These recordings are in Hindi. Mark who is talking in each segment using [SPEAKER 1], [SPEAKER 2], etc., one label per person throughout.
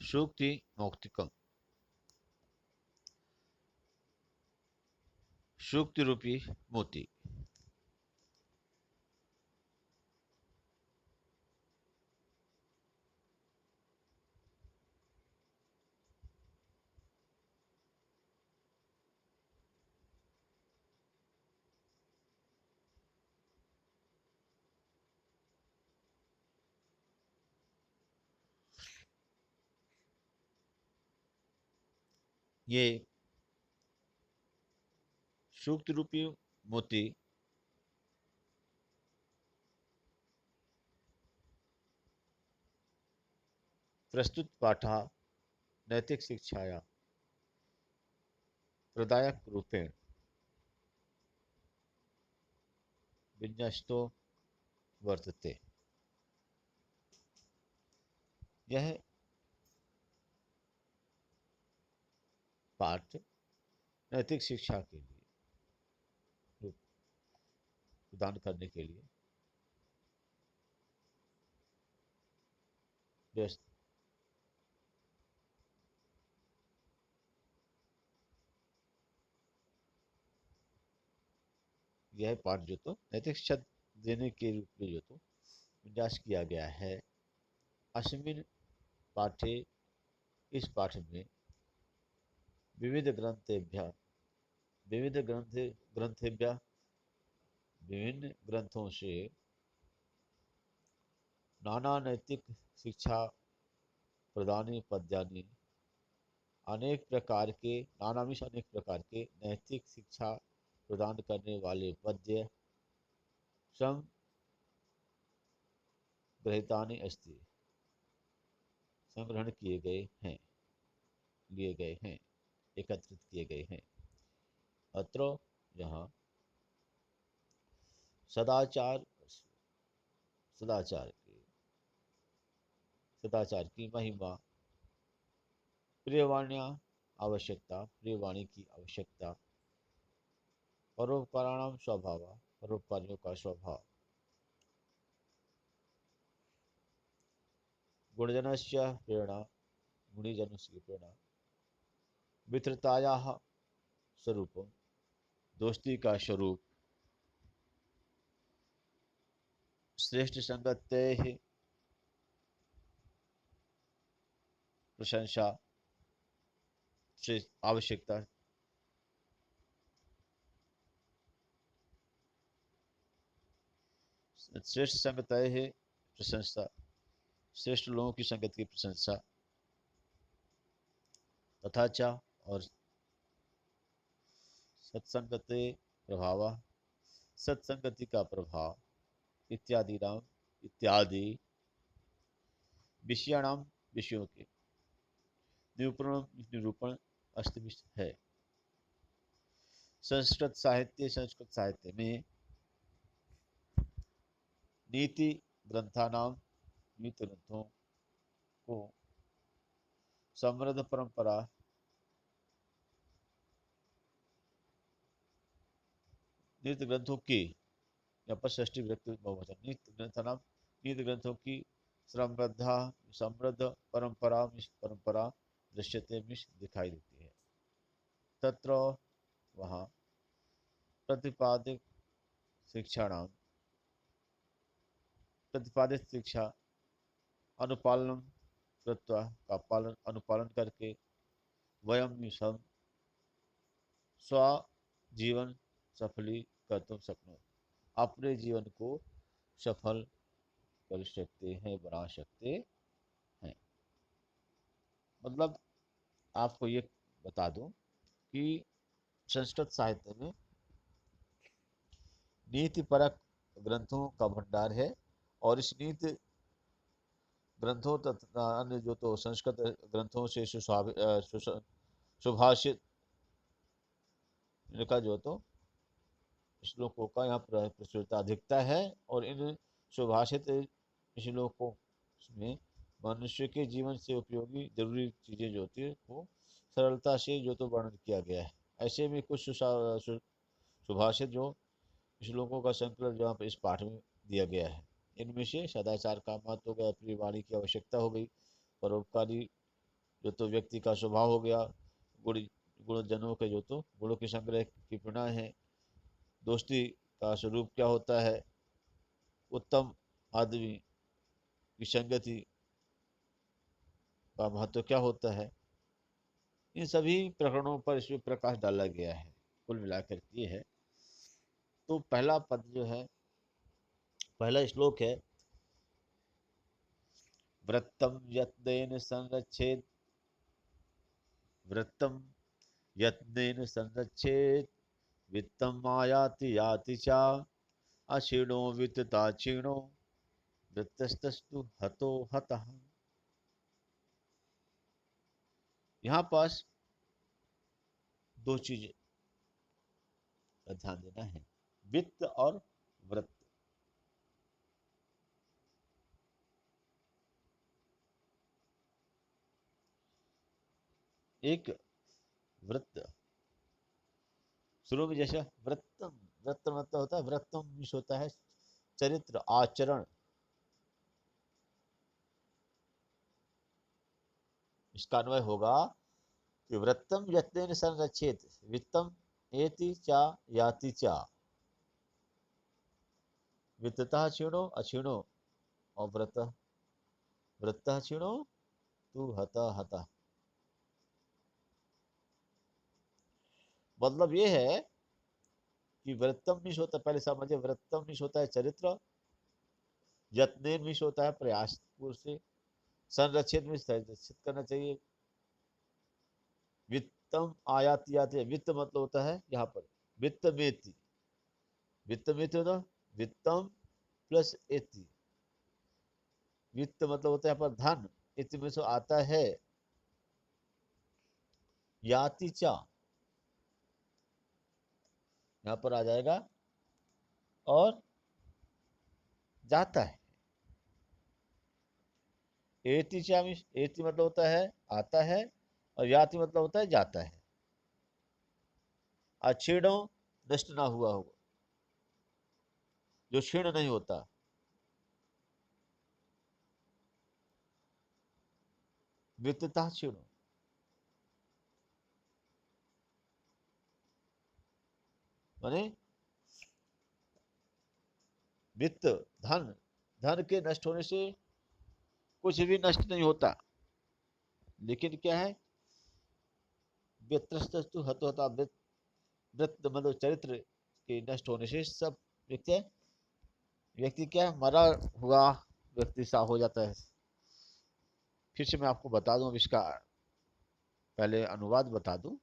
[SPEAKER 1] सूक्ति मौक्तिकम, सूक्ति रूपी मोती। ये सूक्ति रूपी मोती प्रस्तुत पाठा नैतिक शिक्षाया प्रदायक रूपेण विन्यस्तो वर्तते। यह पाठ नैतिक शिक्षा के लिए प्रदान करने के लिए व्यस्त। यह पाठ जो तो नैतिक शिक्षा देने के रूप में जो तो विन्यास किया गया है। अस्मिन् पाठे, इस पाठ में विविध ग्रंथेभ्यः, विविध ग्रंथेभ्यः, विभिन्न ग्रंथों से नाना नैतिक शिक्षा प्रदानी पद्यानि, अनेक प्रकार के नानाविश अनेक प्रकार के नैतिक शिक्षा प्रदान करने वाले पद्य संग्रहितानि अस्ति, संग्रहण किए गए हैं, लिए गए हैं, एकत्रित किए गए हैं। अत्र यहाँ सदाचार, सदाचार की, सदाचार की महिमा, प्रियवाण्या आवश्यकता, प्रियवाणी की आवश्यकता, परोपकाराणाम स्वभाव, परोपकारियों का स्वभाव, गुणजनस्य प्रेरणा, गुणीजनों की प्रेरणा, मित्रतायाः स्वरूप, दोस्ती का स्वरूप, श्रेष्ठ संगतेः प्रशंसा, आवश्यकता, श्रेष्ठ संगतेः प्रशंसा, श्रेष्ठ लोगों की संगत की प्रशंसा, तथा च और सत्संगते प्रभाव, सत्संगति का प्रभाव, इत्यादि नाम, इत्यादि विषयाणाम, विषयों के निरूपण, निरूपण अस्तमित है। संस्कृत साहित्य, संस्कृत साहित्य में नीति ग्रंथानाम, नीति ग्रंथों को समृद्ध परंपरा, नीति ग्रंथों की, यहाँ पर षष्ठी विभक्ति बहुवचन, नीति ग्रंथानाम, नीति ग्रंथों की समृद्धा, समृद्ध परंपरा, परंपरा दृश्यते में दिखाई देती है। तत्र वहाँ प्रतिपादित शिक्षाणाम, प्रतिपादित शिक्षा अनुपालन कृत्वा का पालन, अनुपालन करके वयम सब स्व जीवन सफली कर्तुम शक्नो, अपने जीवन को सफल कर सकते हैं, बना सकते हैं। मतलब आपको ये बता दूं कि संस्कृत साहित्य में नीति परक ग्रंथों का भंडार है, और इस नीति ग्रंथों तथा अन्य जो तो संस्कृत ग्रंथों से सुभाषित इनका जो तो श्लोकों का यहाँ प्रचुरता अधिकता है। और इन सुभाषित श्लोकों में मनुष्य के जीवन से उपयोगी जरूरी चीज़ें जो होती है वो सरलता से जो तो वर्णन किया गया है। ऐसे में कुछ सुभाषित जो श्लोकों का संकलन जो इस पाठ में दिया गया है, इनमें से सदाचार का महत्व हो गया, प्रिय वाणी की आवश्यकता हो गई, परोपकारी जो तो व्यक्ति का स्वभाव हो गया, गुण गुणजनों के जो तो गुणों के संग्रह की प्रेरणा है। दोस्ती का स्वरूप क्या होता है, उत्तम आदमी की संगति का महत्व क्या होता है, इन सभी प्रकरणों पर इसमें प्रकाश डाला गया है। कुल मिलाकर ये है। तो पहला पद जो है, पहला श्लोक है, वृत्तम यत्नेन संरक्षेत, वृत्तम यत्नेन संरक्षेत, वित्तम आयाति याति चा, अक्षीणो वित्तता क्षीणो, वृत्तस्तस्तु हतो हतः। यहाँ पास दो चीजें का ध्यान देना है, वित्त और वृत्त। एक वृत्त शुरू में जैसे वृत्तम, वृत्त मतलब होता है, वृत्तम मीन्स होता है चरित्र, आचरण। इसका अन्वय होगा कि वृत्तम यत्नेन संरक्षेत, वित्तम एति चा याति चा, वित्ततः क्षीणो अक्षीणो, और व्रत वृत्तः क्षीणो तु हतः हतः। मतलब ये है कि वृत्तम मीन्स होता है, पहले समझे, वृत्तम मीन्स होता है चरित्र, यत्नेन मीन्स होता है प्रयास से, संरक्षित में संरक्षित करना चाहिए, वित्तम आयाति आते, वित्त मतलब होता है यहाँ पर वित्त मेति, वित्त मेति होता वित्तम प्लस एति, वित्त मतलब होता है यहाँ पर धन, इति में से आता है, याति चा यहाँ पर आ जाएगा, और जाता है। एति चा मीन्स, एति मतलब होता है आता है, और याति मतलब होता है जाता है। अक्षीणों नष्ट ना हुआ होगा, जो क्षीण नहीं होता। वित्तता क्षीण, माने वित्त धन, धन के नष्ट होने से कुछ भी नष्ट नहीं होता, लेकिन क्या है, व्यत्रस्तु हतो हता, वृत्त मतलब चरित्र के नष्ट होने से सब व्यक्ति, व्यक्ति क्या है, मरा हुआ व्यक्ति सा हो जाता है। फिर से मैं आपको बता दूं, अब इसका पहले अनुवाद बता दूं।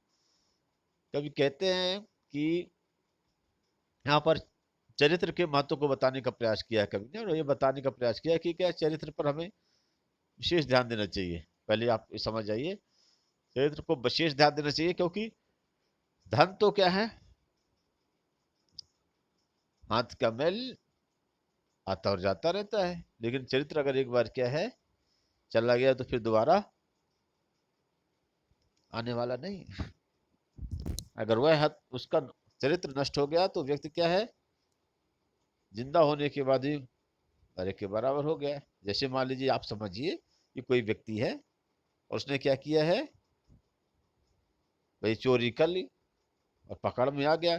[SPEAKER 1] कभी कहते हैं कि यहाँ पर चरित्र के महत्व को बताने का प्रयास किया है कवि ने, और ये बताने का प्रयास किया कि क्या चरित्र पर हमें विशेष ध्यान देना चाहिए। पहले आप समझ जाइए, चरित्र को विशेष ध्यान देना चाहिए, क्योंकि धन तो क्या है, हाथ का मैल आता और जाता रहता है, लेकिन चरित्र अगर एक बार क्या है चला गया तो फिर दोबारा आने वाला नहीं। अगर वह उसका चरित्र नष्ट हो गया तो व्यक्ति क्या है, जिंदा होने के बाद ही मरे के बराबर हो गया। जैसे मान लीजिए, आप समझिए कि कोई व्यक्ति है और उसने क्या किया है, भाई चोरी कर ली और पकड़ में आ गया,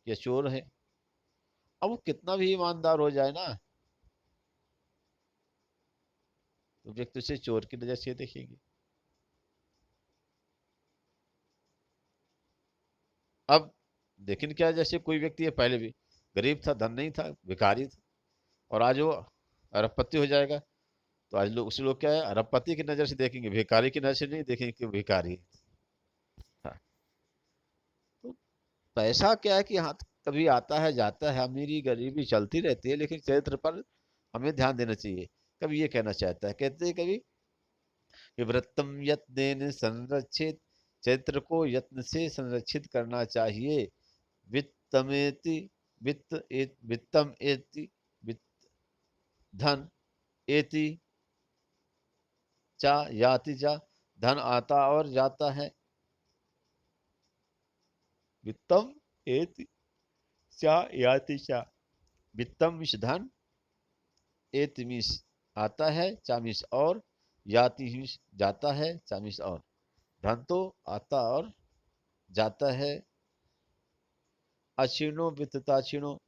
[SPEAKER 1] ये चोर है। अब वो कितना भी ईमानदार हो जाए ना, तो व्यक्ति उसे चोर की नजर से देखेंगे। अब लेकिन क्या, जैसे कोई व्यक्ति है पहले भी गरीब था, धन नहीं था, भिखारी था, और आज वो अरबपति हो जाएगा, तो आज लोग उसे लोग क्या है, अरबपति की नजर से देखेंगे, भिखारी की नजर से नहीं देखेंगे कि वो भिखारी है। हाँ, तो पैसा क्या है कि हाँ, कभी आता है जाता है, अमीरी गरीबी चलती रहती है, लेकिन चरित्र पर हमें ध्यान देना चाहिए। कभी ये कहना चाहता है, कहते हैं कभी कि व्रतम यत्नेन संरक्षित, चरित्र को यत्न से संरक्षित करना चाहिए। वित्तमेति, वित्तम एति, वित्त धन, एति चा याति चा, धन आता और जाता है। वित्तम एति चा याति चा, वित्तम मिश धन, एति मिश आता है, चा मिश और, याति ही जाता है, चामीस और धन तो आता और जाता है। अक्षीणो वित्तता क्षीणो,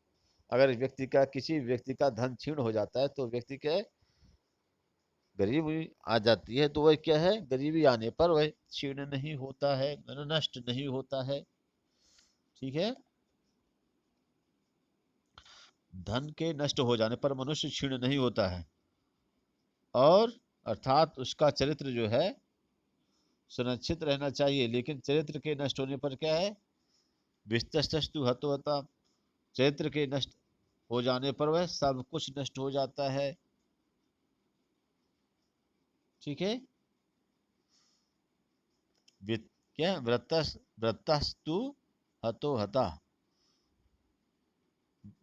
[SPEAKER 1] अगर व्यक्ति का किसी व्यक्ति का धन क्षीण हो जाता है तो व्यक्ति क्या है, गरीबी आ जाती है, तो वह क्या है, गरीबी आने पर वह क्षीण नहीं होता है, नष्ट नहीं होता है। ठीक है, धन के नष्ट हो जाने पर मनुष्य क्षीण नहीं होता है, और अर्थात उसका चरित्र जो है सुरक्षित रहना चाहिए। लेकिन चरित्र के नष्ट होने पर क्या है, विस्तस्तु हतो हता, चरित्र के नष्ट हो जाने पर वह सब कुछ नष्ट हो जाता है। ठीक है, क्या व्रतस्तु हतो हता,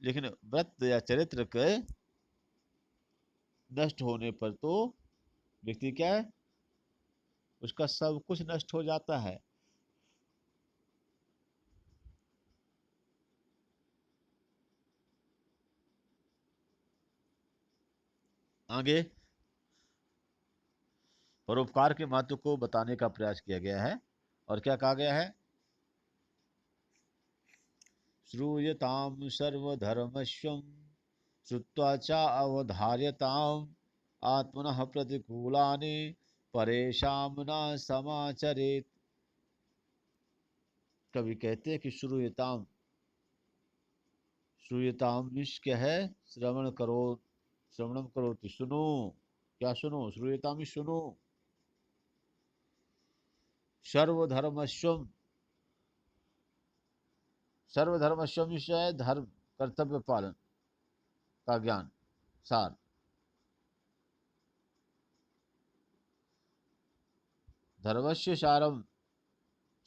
[SPEAKER 1] लेकिन व्रत या चरित्र के नष्ट होने पर तो व्यक्ति क्या है, उसका सब कुछ नष्ट हो जाता है। आगे परोपकार के महत्व को बताने का प्रयास किया गया है, और क्या कहा गया है, श्रूयताम सर्वधर्मस्वम श्रुत्वा च अवधार्यताम आत्मनः प्रतिकूलानि परेशान न समाचरेत। कवि कहते हैं कि श्रूयताम, श्रूयताम मीन्स क्या है, श्रवण करो, श्रवणम करोति, सुनो, क्या सुनो, श्रूयताम सुनो, सर्वधर्मस्वम, सर्वधर्मस्वम है धर्म, कर्तव्य पालन का ज्ञान, सार, धर्मस्य सारम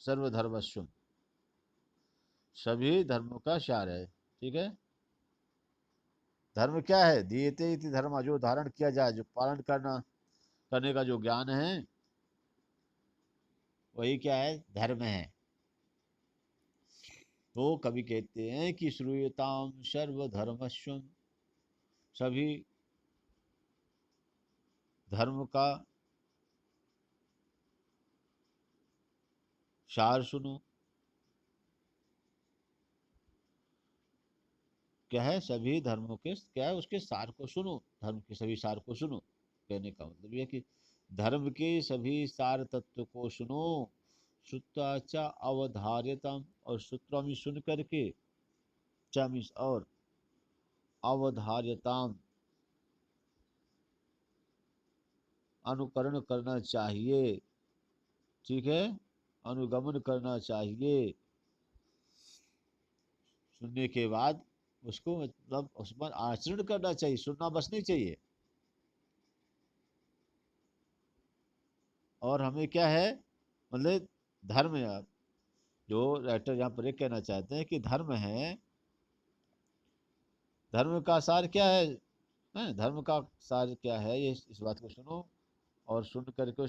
[SPEAKER 1] सर्वधर्मस्वम, सभी धर्मों का सार है। ठीक है, धर्म क्या है, दीयते इति धर्म, जो धारण किया जाए, जो पालन करने का जो ज्ञान है, वही क्या है, धर्म है। तो कवि कहते हैं कि श्रूयताम सर्वधर्मस्वम, सभी धर्म का सार सुनो, क्या है, सभी धर्मों के क्या है, उसके सार को सुनो, धर्म के सभी सार को सुनो। कहने का मतलब यह कि धर्म के सभी सार तत्व को सुनो, श्रुत्वा अवधार्यतम, और सूत्रों में सुन करके, चामीस और अवधार्यताम, अनुकरण करना चाहिए। ठीक है, अनुगमन करना चाहिए, सुनने के बाद उसको मतलब उस पर आचरण करना चाहिए, सुनना बस नहीं चाहिए। और हमें क्या है, मतलब धर्म है, जो राइटर यहाँ पर एक कहना चाहते हैं कि धर्म है, धर्म का सार क्या है, धर्म का सार क्या है, ये इस बात को सुनो, और सुन करके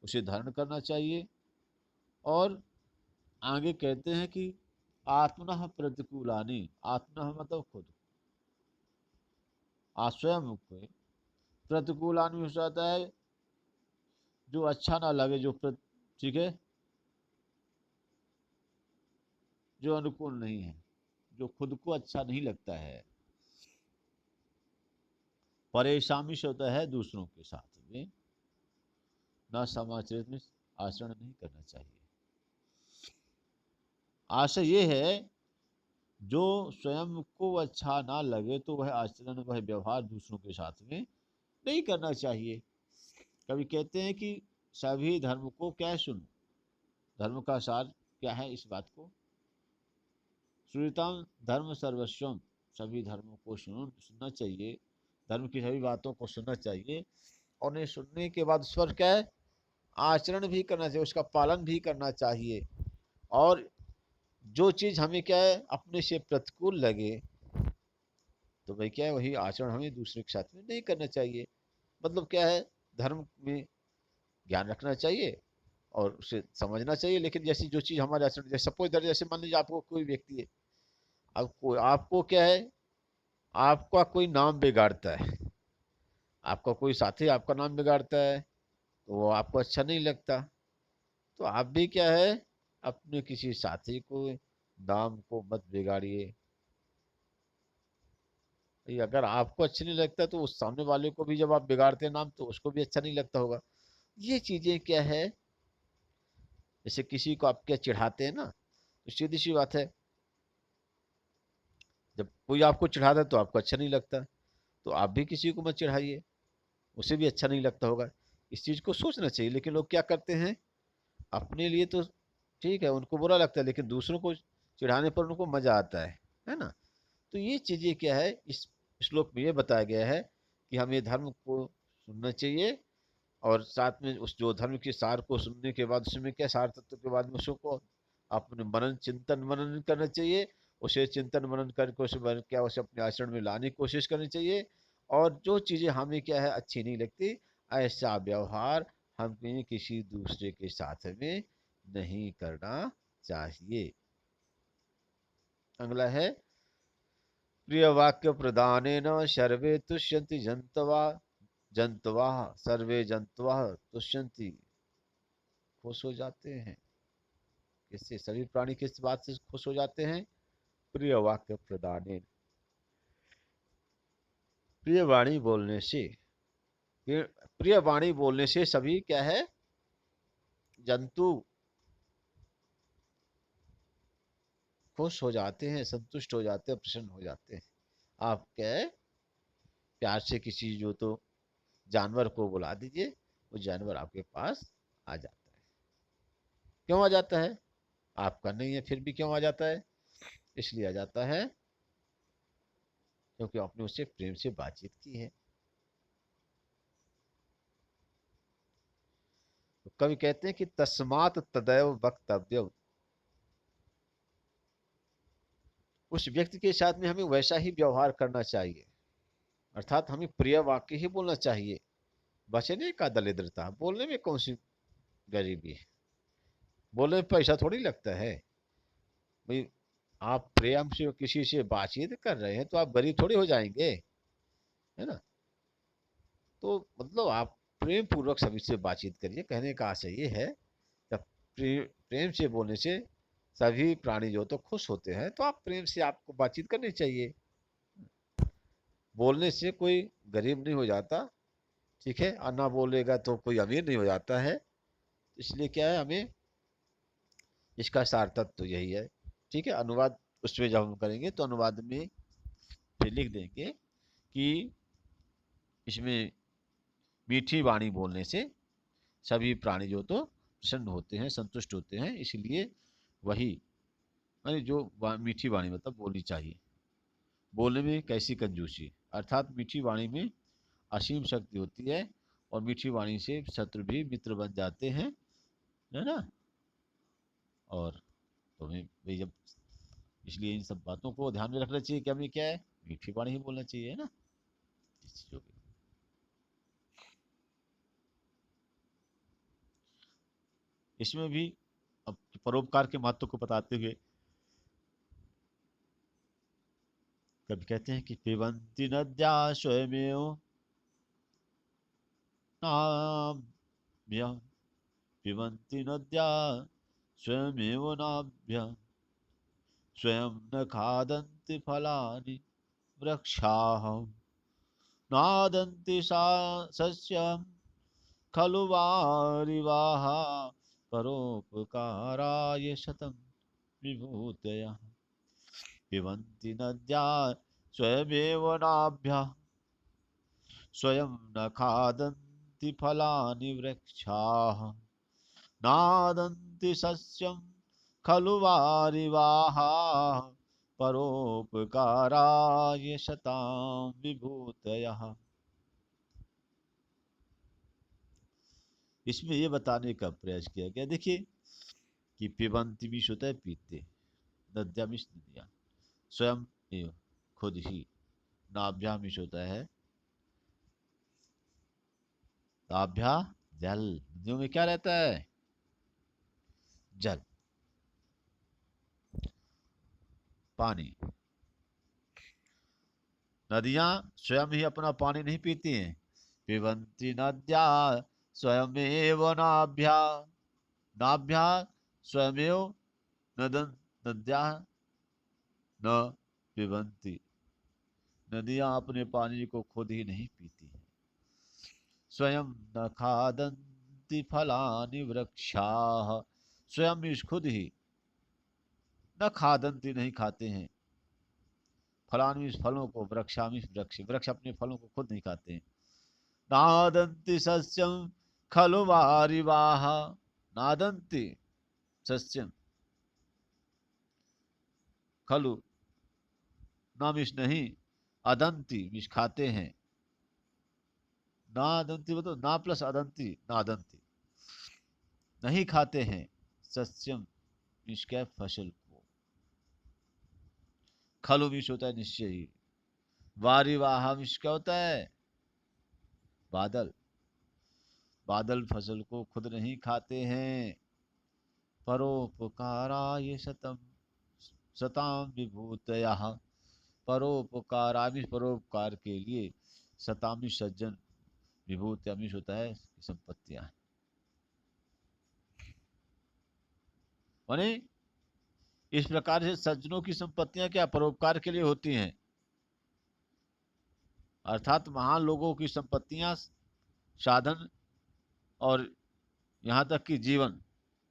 [SPEAKER 1] उसे धारण करना चाहिए। और आगे कहते हैं कि आत्मनः प्रतिकूलानि, आत्मनः मतलब खुद, स्वयं को प्रतिकूलानि हो जाता है, जो अच्छा ना लगे, ठीक है, जो अनुकूल नहीं है, जो खुद को अच्छा नहीं लगता है। परेशानी से होता है दूसरों के साथ में न समाचरित में आचरण नहीं करना चाहिए। आशय ये है, जो स्वयं को अच्छा ना लगे तो वह आचरण, वह व्यवहार दूसरों के साथ में नहीं करना चाहिए। कभी कहते हैं कि सभी धर्म को क्या सुनो, धर्म का सार क्या है, इस बात को श्रूयताम धर्म सर्वस्वम, सभी धर्मों को सुनना चाहिए, धर्म की सभी बातों को सुनना चाहिए, और उन्हें सुनने के बाद उस पर क्या है, आचरण भी करना चाहिए, उसका पालन भी करना चाहिए। और जो चीज़ हमें क्या है, अपने से प्रतिकूल लगे, तो भाई क्या है, वही आचरण हमें दूसरे के साथ में नहीं करना चाहिए। मतलब क्या है, धर्म में ज्ञान रखना चाहिए और उसे समझना चाहिए, लेकिन जैसी जो चीज़ हमारे आचरण, जैसे सपोज दैट, जैसे मान लीजिए आपको कोई व्यक्ति है, आपको क्या है, आपका कोई नाम बिगाड़ता है, आपका कोई साथी आपका नाम बिगाड़ता है तो वो आपको अच्छा नहीं लगता। तो आप भी क्या है, अपने किसी साथी को नाम को मत बिगाड़िए। ये अगर आपको अच्छा नहीं लगता तो उस सामने वाले को भी जब आप बिगाड़ते हैं नाम तो उसको भी अच्छा नहीं लगता होगा। ये चीजें क्या है, जैसे किसी को आप क्या चिढ़ाते हैं ना, तो सीधी सी बात है, जब कोई आपको चिढ़ाता है तो आपको अच्छा नहीं लगता, तो आप भी किसी को मत चिढ़ाइए, उसे भी अच्छा नहीं लगता होगा। इस चीज को सोचना चाहिए। लेकिन लोग क्या करते हैं, अपने लिए तो ठीक है, उनको बुरा लगता है, लेकिन दूसरों को चिढ़ाने पर उनको मजा आता है ना। तो ये चीजें क्या है, इस श्लोक में ये बताया गया है कि हमें धर्म को सुनना चाहिए, और साथ में उस जो धर्म के सार को सुनने के बाद उसमें क्या सार तत्व के बाद में उसको अपने मनन चिंतन मनन करना चाहिए। उसे चिंतन मनन करके उसे अपने आचरण में लाने की कोशिश करनी चाहिए। और जो चीजें हमें क्या है अच्छी नहीं लगती, ऐसा व्यवहार हमें किसी दूसरे के साथ में नहीं करना चाहिए। अगला है, प्रिय वाक्य प्रदानेन सर्वे तुष्यन्ति जंतवा जंतवा सर्वे जंतवा तुष्यन्ति, खुश हो जाते हैं। किससे? सभी प्राणी किस बात से खुश हो जाते हैं? प्रिय वाक्य प्रदानेन, प्रिय वाणी बोलने से। प्रिय वाणी बोलने से सभी क्या है, जंतु खुश हो जाते हैं, संतुष्ट हो जाते हैं, प्रसन्न हो जाते हैं। आप क्या है, प्यार से किसी जो तो जानवर को बुला दीजिए, वो जानवर आपके पास आ जाता है। क्यों आ जाता है? आपका नहीं है फिर भी क्यों आ जाता है? इसलिए आ जाता है क्योंकि आपने उससे प्रेम से बातचीत की है। तो कवि कहते हैं कि तस्मात तदैव वक्तव्य, उस व्यक्ति के साथ में हमें वैसा ही व्यवहार करना चाहिए, अर्थात हमें प्रिय वाक्य ही बोलना चाहिए। बचने का दरिद्रता, बोलने में कौन सी गरीबी है? बोलने में पैसा थोड़ी लगता है भाई। आप प्रेम से किसी से बातचीत कर रहे हैं तो आप गरीब थोड़ी हो जाएंगे, है ना। तो मतलब आप प्रेम पूर्वक सभी से बातचीत करिए, कहने का आशय ये है, जब प्रेम से बोलने से सभी प्राणी जो तो खुश होते हैं, तो आप प्रेम से आपको बातचीत करनी चाहिए। बोलने से कोई गरीब नहीं हो जाता, ठीक है, और ना बोलेगा तो कोई अमीर नहीं हो जाता है। इसलिए क्या है, हमें इसका सार तत्व तो यही है। ठीक है, अनुवाद उसमें जब हम करेंगे तो अनुवाद में फिर लिख देंगे कि इसमें मीठी वाणी बोलने से सभी प्राणी जो तो प्रसन्न होते हैं, संतुष्ट होते हैं, इसलिए वही, यानी जो मीठी वाणी मतलब बोलनी चाहिए। बोलने में कैसी कंजूसी, अर्थात मीठी वाणी में असीम शक्ति होती है, और मीठी वाणी से शत्रु भी मित्र बन जाते हैं, है ना। और तो हमें भाई जब, इसलिए इन सब बातों को ध्यान में रखना चाहिए कि हमें क्या है, मीठी वाणी ही बोलना चाहिए, है ना, इस चीजों की। इसमें भी अब परोपकार के महत्व को बताते हुए कभी कहते हैं कि पिबंती नद्या स्वयमेव नाभ्य, पिबन्ति नद्या स्वयमेव नाभ्य, स्वयं न खादन्ति फलानि वृक्षाः, नादन्ति सा सस्यं खलु वारिवाः, परोपकाराय शतं विभूतयः। पिबन्ति नद्या स्वयमेव नाभ्यः, स्वयं न खादन्ति फलानि वृक्षाः, नादन्ति सस्यं खलु वारिवाः, परोपकाराय शतां विभूतयः। इसमें ये बताने का प्रयास किया गया, देखिए कि पिबंती भी होता है पीते, नद्या मिश नदियाँ, स्वयं एव खुद ही, नाभ्या मिश होता है नाभ्या जल, नदियों में क्या रहता है? जल, पानी। नदियां स्वयं ही अपना पानी नहीं पीती हैं, पिबन्ति नद्या स्वयमेव नाभ्या नाभ्या स्वयमेव नदन नद्या न पिबन्ति। नदियां अपने पानी को खुद ही नहीं पीती हैं। स्वयं न खादन्ति फलानि वृक्षाः, स्वयं इस खुद ही न खादन्ति नहीं खाते हैं, फलानि इस फलों को, वृक्षामि वृक्ष, वृक्ष अपने फलों को खुद नहीं खाते हैं। नादन्ति सस्यं खलु वारिवाः, नादन्ति सस्यं खलु, ना मिश नहीं, अदंती मिश खाते हैं, नादंती मतलब ना प्लस अदंती, नादंती नहीं खाते हैं, सस्यम मिश क्या फसल को, खलु मिश होता है निश्चय ही, वारिवाह मिश क्या होता है बादल, बादल फसल को खुद नहीं खाते हैं। परोपकाराय सतम सताम विभूतयः, परोपकारामिष परोपकार के लिए, सतामिष सज्जन, विभूति अमिष होता है संपत्तियां, माने इस प्रकार से सज्जनों की संपत्तियां क्या परोपकार के लिए होती हैं, अर्थात महान लोगों की संपत्तियां, साधन और यहाँ तक कि जीवन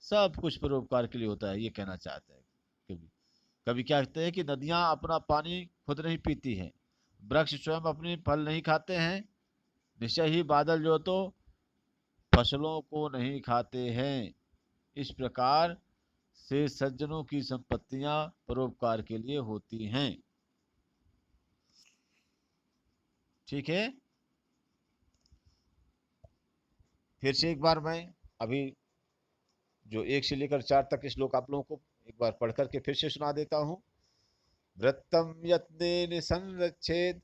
[SPEAKER 1] सब कुछ परोपकार के लिए होता है, ये कहना चाहते हैं। कभी कभी क्या कहते हैं कि नदियां अपना पानी खुद नहीं पीती हैं, वृक्ष स्वयं अपने फल नहीं खाते हैं, निश्चय ही बादल जो तो फसलों को नहीं खाते हैं। इस प्रकार से सज्जनों की संपत्तियां परोपकार के लिए होती हैं। ठीक है, फिर से एक बार मैं अभी जो 1 से लेकर 4 तक के श्लोक आप लोगों को एक बार पढ़ करके फिर से सुना देता हूं। वृत्तम यत्नेन संरक्षेद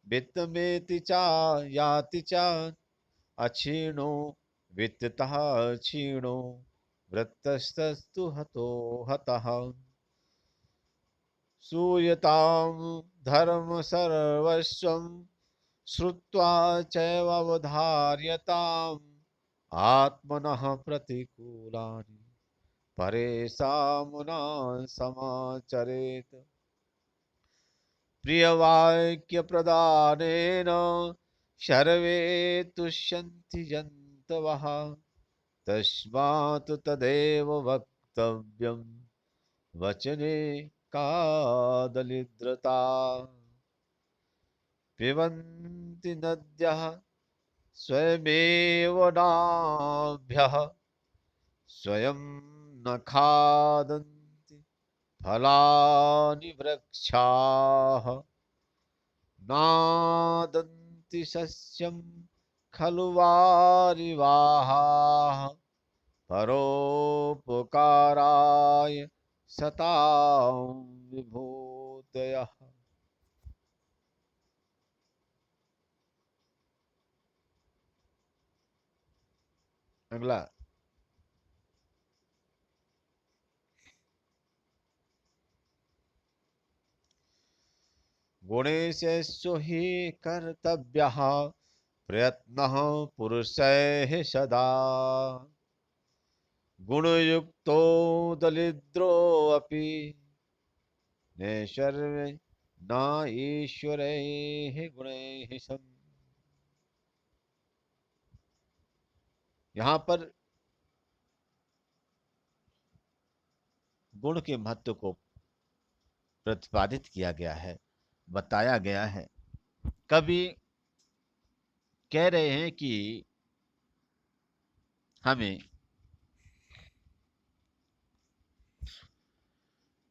[SPEAKER 1] वित्तमेति चा याति चा अक्षीणो वित्ततः क्षीणो वृत्तस्तस्तु हतो हतः। सूयतां धर्म सर्वस्वं श्रुत्वा चैववधार्यताम् आत्मनः प्रतिकूलानि परेषामुना समाचरेत्। प्रियवाक्यप्रदानेन सर्वे तुष्यन्ति जन्तवः, तस्मात् तदेव वक्तव्यं वचने कादलिद्रता। पिबन्ति नद्यः स्वयमेव नाभ्यः स्वयं न खादन्ति फलानि वृक्षाः नादन्ति सस्यं खलु वारिवाहाः परोपकाराय सतां विभूतयः। अगला गुणेशेषु हि कर्तव्यः प्रयत्नः पुरुषैः सदा गुणयुक्तो दलिद्रोऽपि नैश्वर्य न ईश्वरैः गुणैः सम्। यहाँ पर गुण के महत्व को प्रतिपादित किया गया है, बताया गया है। कवि कह रहे हैं कि हमें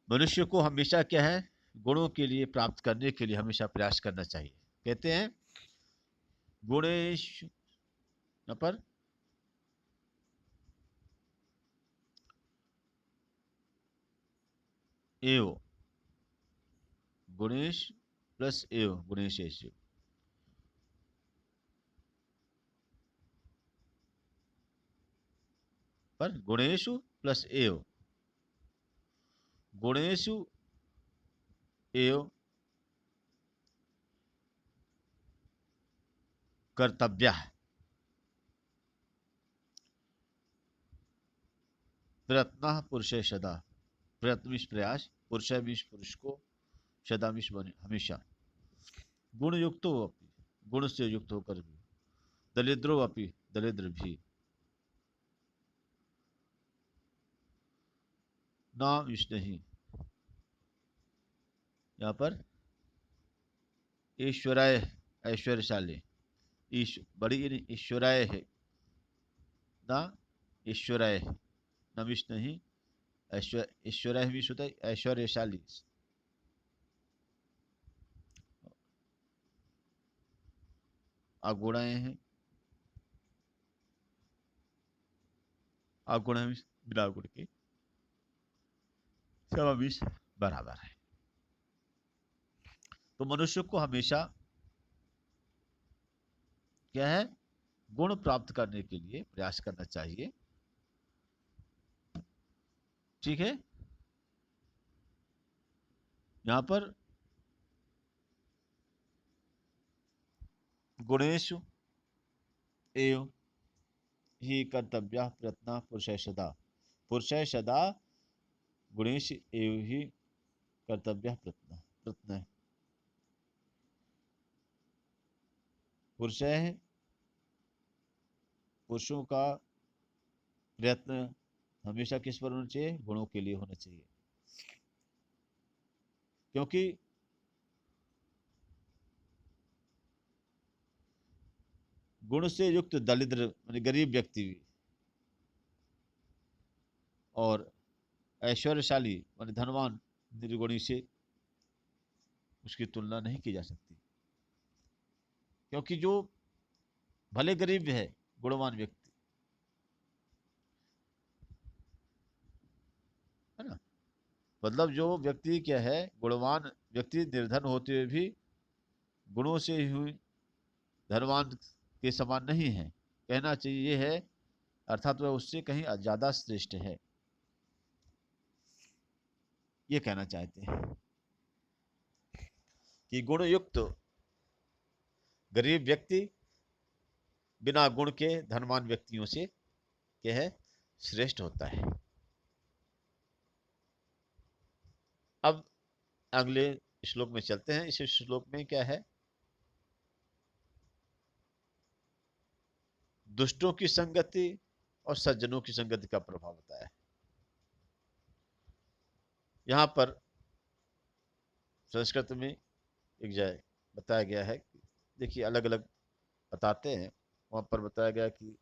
[SPEAKER 1] मनुष्य को हमेशा क्या है गुणों के लिए प्राप्त करने के लिए हमेशा प्रयास करना चाहिए। कहते हैं गुणेश पर एव, गुणेश प्लस एव गुणेशेषु, पर गुणेशु प्लस एव, गुणेशु एव कर्तव्य प्रयत्न पुरुषे सदा। प्रयत्न मीन्स प्रयास, पुरुष मीन्स पुरुष को, सदा मीन्स हमेशा। गुण युक्त हो अपनी, गुण से युक्त होकर भी। दरिद्रो अपनी, दरिद्र भी। ना मीन्स नहीं, यहाँ पर ईश्वराय ऐश्वर्यशाली, बड़ी ईश्वराय है ना, ईश्वराय न मीन्स नहीं, ईश्वराय मीन्स होता है ऐश्वर्यशाली। अगुणाएं हैं, अगुण मीन्स बिना गुण के, सब मीन्स बराबर है। तो मनुष्य को हमेशा क्या है, गुण प्राप्त करने के लिए प्रयास करना चाहिए। ठीक है, यहां पर गुणेशु एवं ही कर्तव्य प्रयत्न पुरुष सदा। पुरुष सदा गुणेश एवं ही कर्तव्य प्रयत्न। प्रयत्न पुरुष है, पुरुषों का प्रयत्न हमेशा किस पर होना चाहिए, गुणों के लिए होना चाहिए। क्योंकि गुण से युक्त दरिद्र माने गरीब व्यक्ति भी, और ऐश्वर्यशाली माने धनवान निर्गुणी से उसकी तुलना नहीं की जा सकती। क्योंकि जो भले गरीब है, गुणवान व्यक्ति है ना, मतलब जो व्यक्ति क्या है, गुणवान व्यक्ति निर्धन होते हुए भी गुणों से ही धनवान के समान नहीं है, कहना चाहिए ये है, अर्थात वह उससे कहीं ज्यादा श्रेष्ठ है, ये कहना चाहते हैं कि गुण युक्त गरीब व्यक्ति बिना गुण के धनवान व्यक्तियों से क्या है, श्रेष्ठ होता है। अब अगले श्लोक में चलते हैं। इस श्लोक में क्या है, दुष्टों की संगति और सज्जनों की संगति का प्रभाव बताया है। यहां पर संस्कृत में एक जगह बताया गया है, देखिए अलग अलग बताते हैं, वहां पर बताया गया कि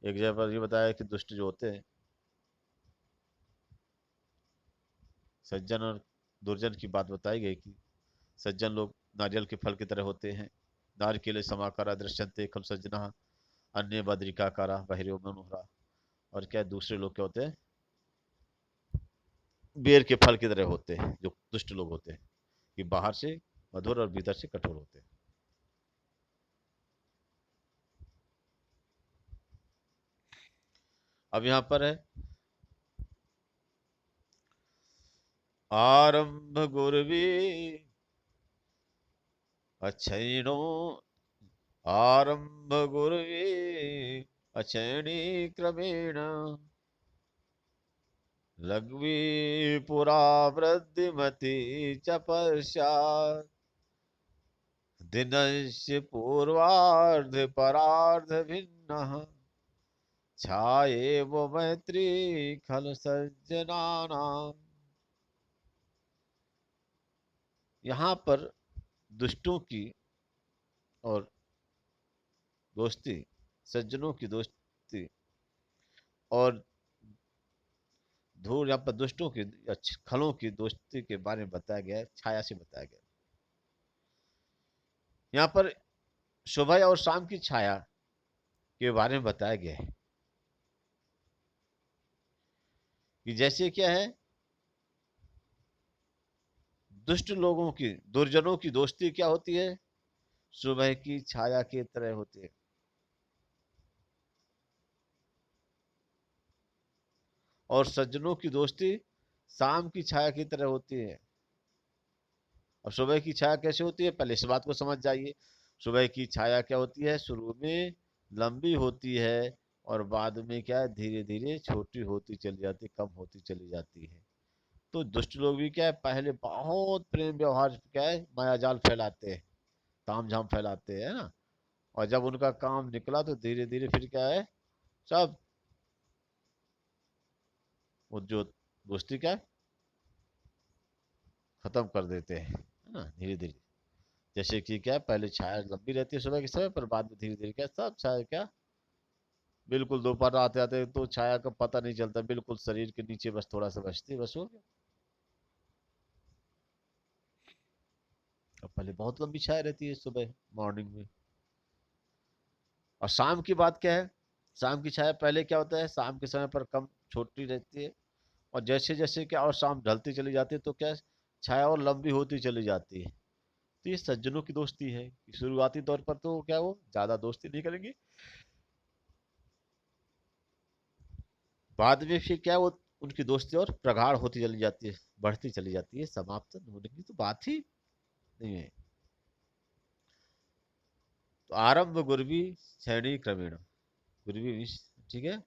[SPEAKER 1] एक जगह पर ये बताया कि दुष्ट जो होते हैं, सज्जन और दुर्जन की बात बताई गई कि सज्जन लोग नारियल के फल की तरह होते हैं, नारिकेले समाकारा दृश्यन्ते खल सज्जना अन्य बद्रिकाकारा बहिर्यो मनोहरा। और क्या दूसरे लोग क्या होते हैं, बेर के फल की तरह होते हैं, जो दुष्ट लोग होते हैं कि बाहर से मधुर और भीतर से कठोर होते हैं। अब यहां पर है, आरंभ गुरवी अच्छैणो, आरंभ गुरवी अच्छैणी क्रमेण लघ्वी पुरा वृद्धिमती च पश्चात् दिनस्य पूर्वार्ध परार्ध भिन्नः छायेव मैत्री खल सज्जनानां। यहाँ पर दुष्टों की और दोस्ती, सज्जनों की दोस्ती और धूल, यहाँ पर दुष्टों की खलों की दोस्ती के बारे में बताया गया है, छाया से बताया गया। यहाँ पर सुबह और शाम की छाया के बारे में बताया गया है कि जैसे क्या है, दुष्ट लोगों की, दुर्जनों की दोस्ती क्या होती है, सुबह की छाया की तरह होती है, और सज्जनों की दोस्ती शाम की छाया की तरह होती है। अब सुबह की छाया कैसे होती है, पहले इस बात को समझ जाइए। सुबह की छाया क्या होती है, शुरू में लंबी होती है और बाद में क्या है, धीरे धीरे छोटी होती चली जाती, कम होती चली जाती है। तो दुष्ट लोग भी क्या है, पहले बहुत प्रेम व्यवहार क्या है, माया जाल फैलाते हैं, ताम झाम फैलाते हैं ना। और जब उनका काम निकला तो धीरे धीरे फिर क्या है, सब वो जो दोस्ती क्या है, खत्म कर देते हैं, है ना, धीरे धीरे। जैसे कि क्या, पहले छाया लंबी रहती है सुबह के समय, पर बाद में धीरे धीरे क्या, सब छाया क्या, बिल्कुल दोपहर आते आते तो छाया का पता नहीं चलता, बिल्कुल शरीर के नीचे बस थोड़ा सा बचती है, बस हो गया। अब पहले बहुत लंबी छाया रहती है सुबह मॉर्निंग में। और शाम की बात क्या है, शाम की छाया पहले क्या होता है, शाम के समय पर कम छोटी रहती है, और जैसे जैसे क्या और शाम ढलती चली जाती है तो क्या, छाया और लंबी होती चली जाती है। तो ये सज्जनों की दोस्ती है कि शुरुआती तौर पर तो क्या वो ज्यादा दोस्ती नहीं करेंगे, बाद में फिर क्या वो उनकी दोस्ती और प्रगाढ़ होती चली जाती है, बढ़ती चली जाती है, समाप्त होने की तो बात ही नहीं है। तो आरंभ गुरवी श्रेणी क्रमेण, गुरवी मीन्स, ठीक है,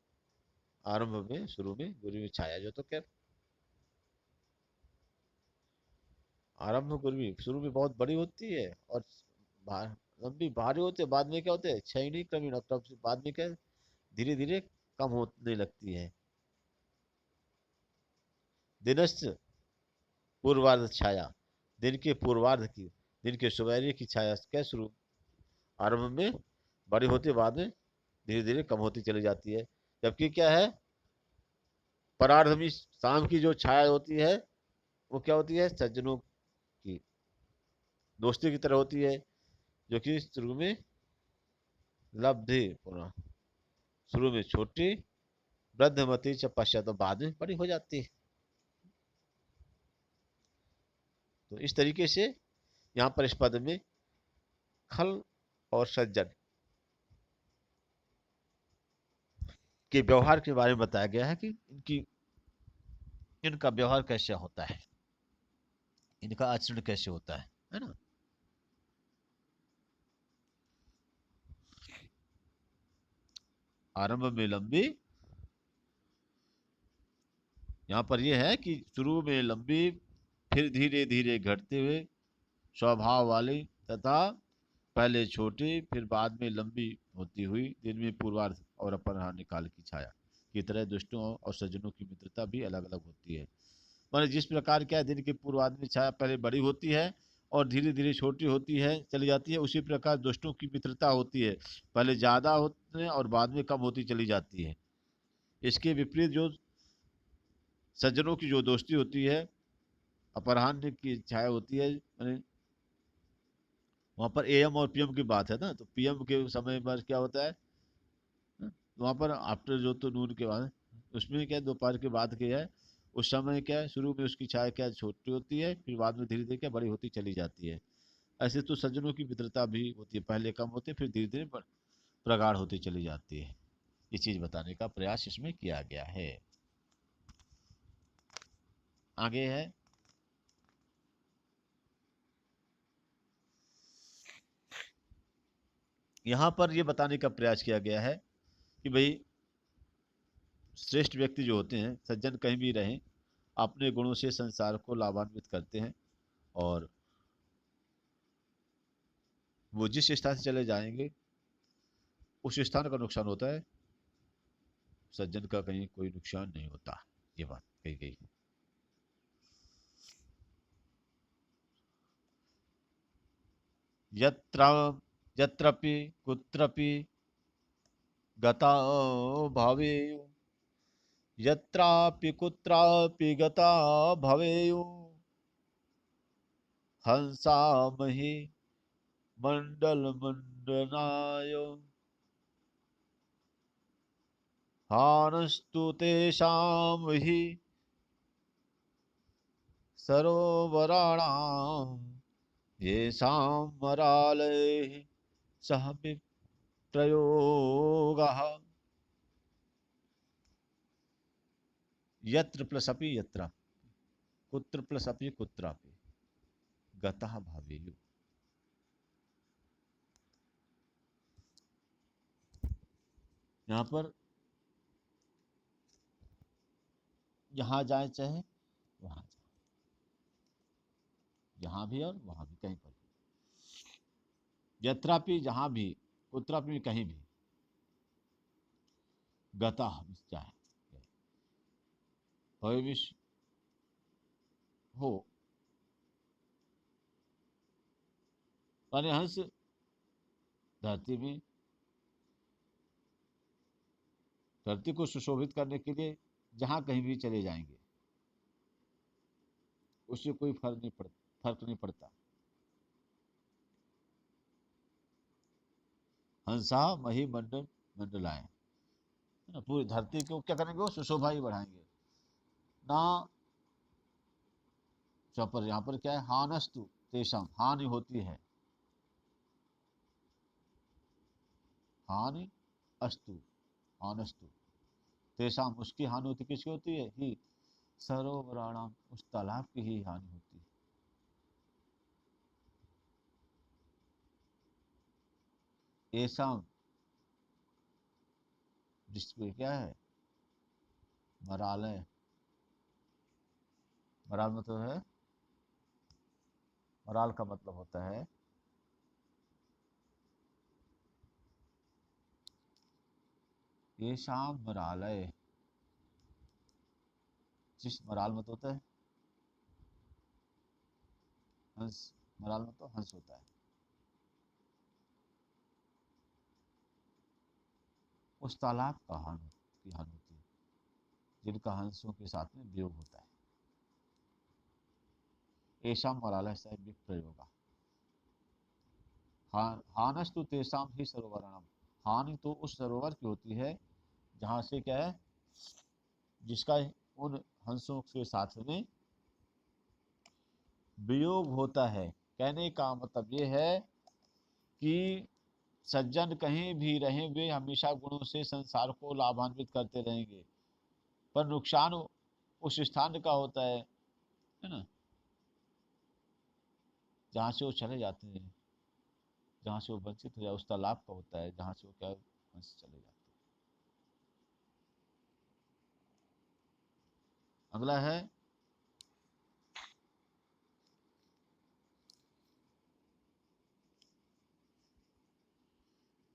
[SPEAKER 1] आरंभ में शुरू में, गुरवी छाया जो तो क्या, आरंभ गुरवी शुरू में बहुत बड़ी होती है और लंबी भारी होती है, बाद में क्या होते हैं क्षयणी क्रमेण, तब से बाद में क्या धीरे धीरे कम होने लगती है। दिनस्य पूर्वार्ध छाया, दिन के पूर्वार्ध की, दिन के सुनहरे की छाया क्या शुरू, आरंभ में बड़ी होती है, बाद में धीरे धीरे कम होती चली जाती है। जबकि क्या है, परार्ध में शाम की जो छाया होती है वो क्या होती है, सज्जनों की दोस्ती की तरह होती है, जो कि शुरू में लब्धि पूर्ण, शुरू में छोटी, वृद्धमती च पश्चात तो बाद में बड़ी हो जाती है। तो इस तरीके से यहाँ पर इस पद में खल और सज्जन के व्यवहार के बारे में बताया गया है कि इनका व्यवहार कैसे होता है, इनका आचरण कैसे होता है ना। आरंभ में लंबी, यहाँ पर यह है कि शुरू में लंबी, फिर धीरे धीरे घटते हुए स्वभाव वाली, तथा पहले छोटी फिर बाद में लंबी होती हुई, दिन में पूर्वार्ध और अपराह्न काल की छाया की तरह दुष्टों और सज्जनों की मित्रता भी अलग अलग होती है। माने जिस प्रकार क्या दिन के पूर्वार्ध में छाया पहले बड़ी होती है और धीरे धीरे छोटी होती है चली जाती है, उसी प्रकार दुष्टों की मित्रता होती है, पहले ज्यादा होते हैं और बाद में कम होती चली जाती है। इसके विपरीत जो सज्जनों की जो दोस्ती होती है, अपराह्न की छाया होती है, यानी वहां पर एएम और पीएम की बात है ना, तो पीएम के समय पर क्या होता है, वहां पर आफ्टर जो तो नून के बाद, उसमें क्या दोपहर के बाद क्या है, उस समय क्या है, शुरू में उसकी छाया क्या छोटी होती है, फिर बाद में धीरे धीरे क्या बड़ी होती चली जाती है। ऐसे तो सज्जनों की मित्रता भी होती है, पहले कम होती है फिर धीरे धीरे प्रगाढ़ होती चली जाती है। ये चीज बताने का प्रयास इसमें किया गया है। आगे है, यहाँ पर ये बताने का प्रयास किया गया है कि भाई श्रेष्ठ व्यक्ति जो होते हैं, सज्जन कहीं भी रहें, अपने गुणों से संसार को लाभान्वित करते हैं, और वो जिस स्थान से चले जाएंगे उस स्थान का नुकसान होता है, सज्जन का कहीं कोई नुकसान नहीं होता। ये बात कही गई। यत्र यत्रपि कुत्रपि गता भवेयु, यत्रापि कुत्रापि गता भवेयु, हंसामहि मंडल मंडनाय, हानस्तु तेषां हि सरोवराणां, येषां मरालैः सह विप्रयोगः। यत्र प्लस अपि यत्र, कुत्र प्लस अपि कुत्रापि, गतः भवेयु। यहाँ पर यहाँ जाए चाहे वहाँ जाए, यहाँ भी और वहाँ भी, कहीं पर भी, यत्रापि जहाँ भी, कुत्रापि भी, कहीं भी, गता चाहे भविष्य हो, यानी हंस धरती में, धरती को सुशोभित करने के लिए जहाँ कहीं भी चले जाएंगे, उससे कोई फर्क नहीं पड़ता। हंसा मही मंडल मंडलाए, है ना, पूरी धरती को क्या करेंगे, वो सुशोभा ही बढ़ाएंगे ना। पर यहाँ पर क्या है, हानस्तु तेषाम, हानि होती है, हानि अस्तु, हानस्तु तेषाम, उसकी हानि होती, किसकी होती है, ही सरोवराणाम, उस तालाब की ही हानि होती है। ऐसा जिसमें क्या है, मरालय, मराल मतलब है, मराल का मतलब होता है ये शाम मरालय, जिस मराल मत होता है हंस, मराल मतलब हंस होता है, उस तालाब का की हानि होती है जिनका हंसों के साथ में वियोग होता है। ऐसा मरालय साहिब प्रयोग, हानस्तु तेषाम ही सरोवरणम, हानि तो उस सरोवर की होती है जहाँ से क्या है, जिसका उन हंसों के साथ में वियोग होता है। कहने का मतलब ये है कि सज्जन कहीं भी रहें, वे हमेशा गुणों से संसार को लाभान्वित करते रहेंगे, पर नुकसान उस स्थान का होता है ना, जहाँ से वो चले जाते हैं, जहाँ से वो वंचित हो जाए, उस तालाब का होता है जहाँ से वो क्या हंस चले जाते हैं। अगला है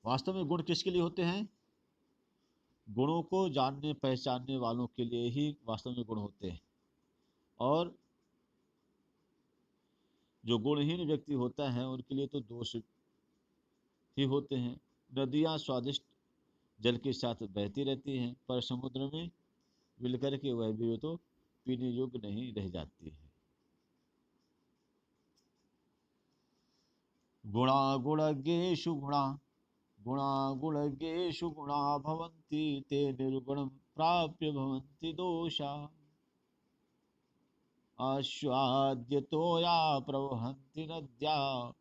[SPEAKER 1] वास्तव में गुण किसके लिए होते हैं, गुणों को जानने पहचानने वालों के लिए ही वास्तव में गुण होते हैं। और जो गुणहीन व्यक्ति होता है उनके लिए तो दोष ही होते हैं। नदियाँ स्वादिष्ट जल के साथ बहती रहती हैं, पर समुद्र में मिलकर के वह भी तो पीने योग्य नहीं रह जाती है। गुणा गुणज्ञेषु गुणा, गुणा गुणज्ञेषु गुणा भवन्ति, ते निर्गुणं प्राप्य भवन्ति दोषा, आस्वाद्यतोया प्रवहन्ति नद्या,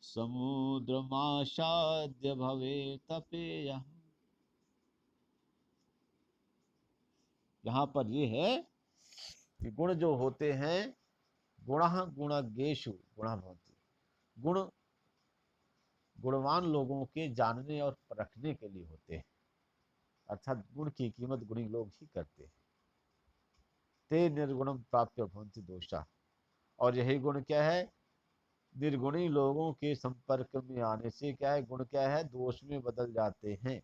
[SPEAKER 1] समुद्रमासाद्य भवेत् पेयः। यहाँ पर ये है कि गुण जो होते हैं, गुणः गुणज्ञेषु गुणः भवन्ति, गुण गुणवान लोगों के जानने और परखने के लिए होते हैं, अर्थात गुण की कीमत गुणी लोग ही करते हैं। ते निर्गुणम प्राप्य भवन्ति दोषा, और यही गुण क्या है, निर्गुणी लोगों के संपर्क में आने से क्या है, गुण क्या है, दोष में बदल जाते हैं।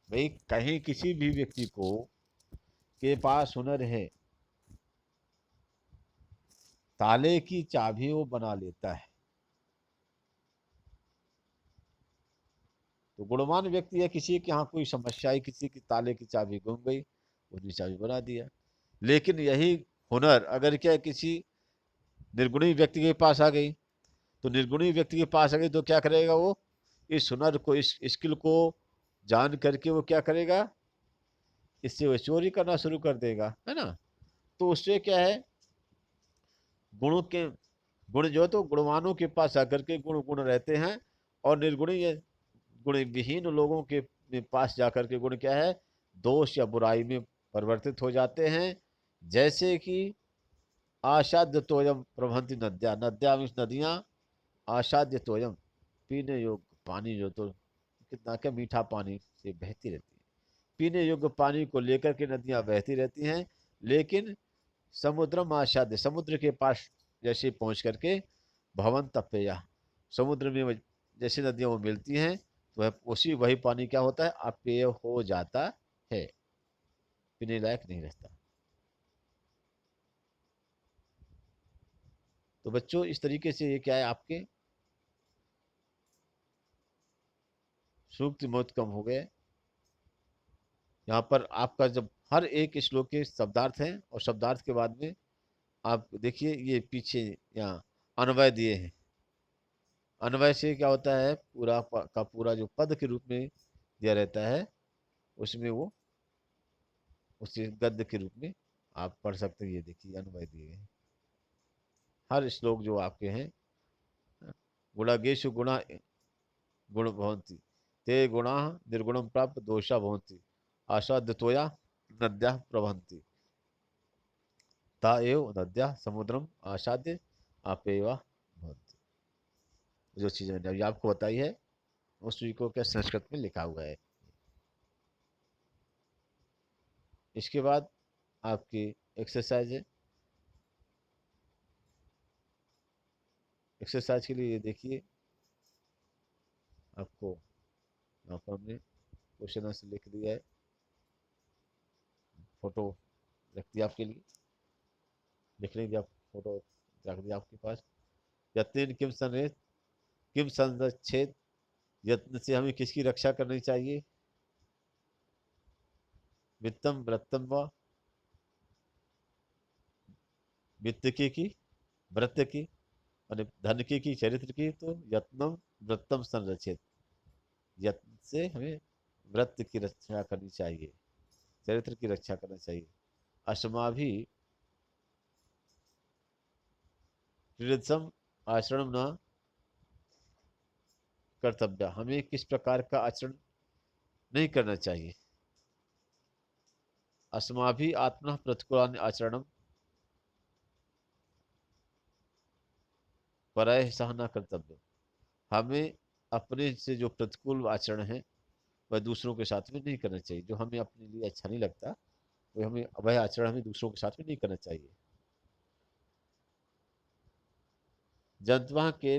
[SPEAKER 1] भाई कहीं किसी भी व्यक्ति को के पास हुनर है, ताले की चाबी वो बना लेता है, तो गुणवान व्यक्ति है, किसी के यहाँ कोई समस्या आई, किसी की ताले की चाबी गुम गई, उसने चाबी बना दिया। लेकिन यही हुनर अगर क्या किसी निर्गुणी व्यक्ति के पास आ गई, तो निर्गुणी व्यक्ति के पास आ गई तो क्या करेगा, वो इस हुनर को, इस स्किल को जान करके वो क्या करेगा, इससे वो चोरी करना शुरू कर देगा, है ना। तो उससे क्या है, गुणों के गुण जो तो गुणवानों के पास आकर के गुण गुण रहते हैं, और निर्गुणी गुण विहीन लोगों के पास जाकर के गुण क्या है, दोष या बुराई में परिवर्तित हो जाते हैं। जैसे कि आशाद्य तोयम प्रभंति नद्या, नद्या मीन्स नदियाँ, आशाद्य तोयम पीने योग्य पानी, जो तो कितना क्या मीठा पानी से बहती रहती है। पीने योग्य पानी को लेकर के नदियाँ बहती रहती हैं, लेकिन समुद्रम आशाद्य, समुद्र के पास जैसे पहुंच करके भवन तपेया, समुद्र में जैसे नदियाँ वो मिलती हैं तो वह उसी वही पानी क्या होता है, अपेय हो जाता है, पीने लायक नहीं रहता। तो बच्चों इस तरीके से ये क्या है, आपके सूक्त मौत कम हो गए। यहाँ पर आपका जब हर एक श्लोक के शब्दार्थ हैं, और शब्दार्थ के बाद में आप देखिए ये पीछे यहाँ अन्वय दिए हैं। अन्वय से क्या होता है, पूरा का पूरा जो पद के रूप में दिया रहता है, उसमें वो उसी गद्य के रूप में आप पढ़ सकते हैं। ये देखिए अन्वय दिए हैं हर श्लोक जो आपके हैं। गुणागेशु गुणा गुण भवन्ति, ते गुणा निर्गुणम प्राप्त दोषा भवन्ति, आशाद्यतोया नद्या प्रवहन्ति, ता एव नद्या समुद्रम आशाद्य आपेवा भवन्ति। जो चीज़ मैंने अभी आपको बताई है उस चीज को क्या संस्कृत में लिखा हुआ है। इसके बाद आपकी एक्सरसाइज है। एक्सरसाइज के लिए ये देखिए, आपको यहाँ पर हमने क्वेश्चन आंसर लिख दिया है, फोटो रख दिया आपके लिए, लिखने की आप फोटो रख दिया आपके पास। यत्न किम संरक्षेद, यत्न से हमें किसकी रक्षा करनी चाहिए, वित्तम व्रतम व, वित्त की व्रत की, और धन की चरित्र की, तो यत्नम व्रतम संरक्षित, यत्न से हमें व्रत की रक्षा करनी चाहिए, चरित्र की रक्षा करना चाहिए। अश्मा भी आचरण न कर्तव्य, हमें किस प्रकार का आचरण नहीं करना चाहिए। अस्माभि आत्मनः प्रतिकूलानि आचरणम परैः सह न कर्तव्य, हमें अपने से जो प्रतिकूल आचरण है वह दूसरों के साथ में नहीं करना चाहिए। जो हमें अपने लिए अच्छा नहीं लगता वह आचरण हमें दूसरों के साथ में नहीं करना चाहिए। जंतवा के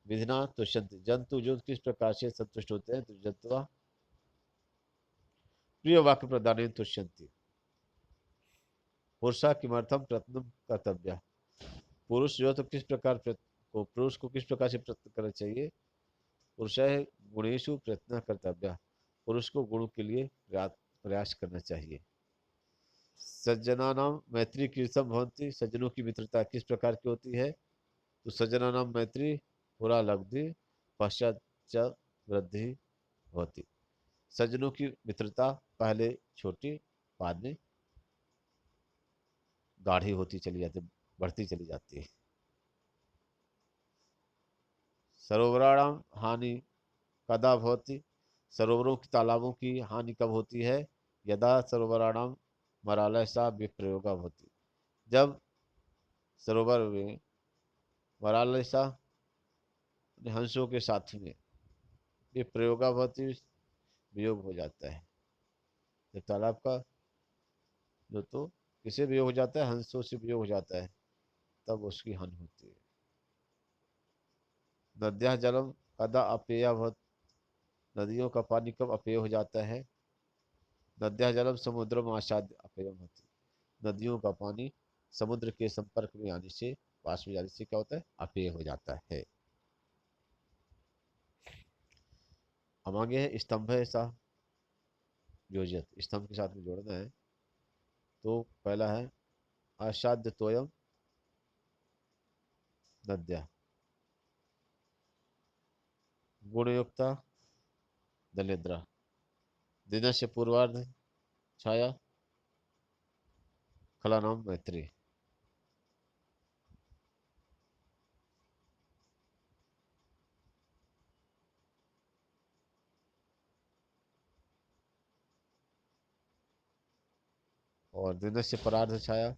[SPEAKER 1] विधिना तुष्यन्ति, जंतु जो किस प्रकार से संतुष्ट होते हैं, तो जंतवा प्रिय वाक्य प्रदान तुष्यन्ति, पुरुषा किमर्थम प्रयत्न कर्तव्य, पुरुष जो है तो पुरुष को किस प्रकार से प्रयत्न करना चाहिए, पुरुष है गुणेशु प्रयत्न कर्तव्य, पुरुष को गुणों के लिए प्रयास करना चाहिए। सज्जना नाम मैत्री कीर्तम भवंती, सज्जनों की मित्रता किस प्रकार की होती है, तो सज्जना नाम मैत्री पुरा लब्धि पश्चात च वृद्धि होती, सज्जनों की मित्रता पहले छोटी बाद में गाढ़ी होती चली जाती, बढ़ती चली जाती है। सरोवराणाम हानि कदा भवति, सरोवरों की तालाबों की हानि कब होती है, यदा सरोवराणाम मरालय सा विप्रयोगा भवति, जब सरोवर में मरालय सा हंसों के साथ में विप्रयोगा भवति वियोग हो जाता है। जब तालाब का जो तो किसे वियोग हो जाता है, हंसों से वियोग हो जाता है, तब उसकी हानि होती है। नद्या जलम कदा अपेया भवति, नदियों का पानी कब अपेय हो जाता है, नद्या जलम समुद्र में आसाद्य अपेयम होती, नदियों का पानी समुद्र के संपर्क में आने से, पास में जाने से क्या होता है, अपेय हो जाता है। हम आगे है स्तंभ है ऐसा योजित, स्तंभ के साथ में जोड़ना है। तो पहला है आसाद्य तोयम नद्या, गुणयुक्ता दलिद्रा, दिन से पूर्वार्ध छाया खलानाम मैत्री, और दिन से परार्ध छाया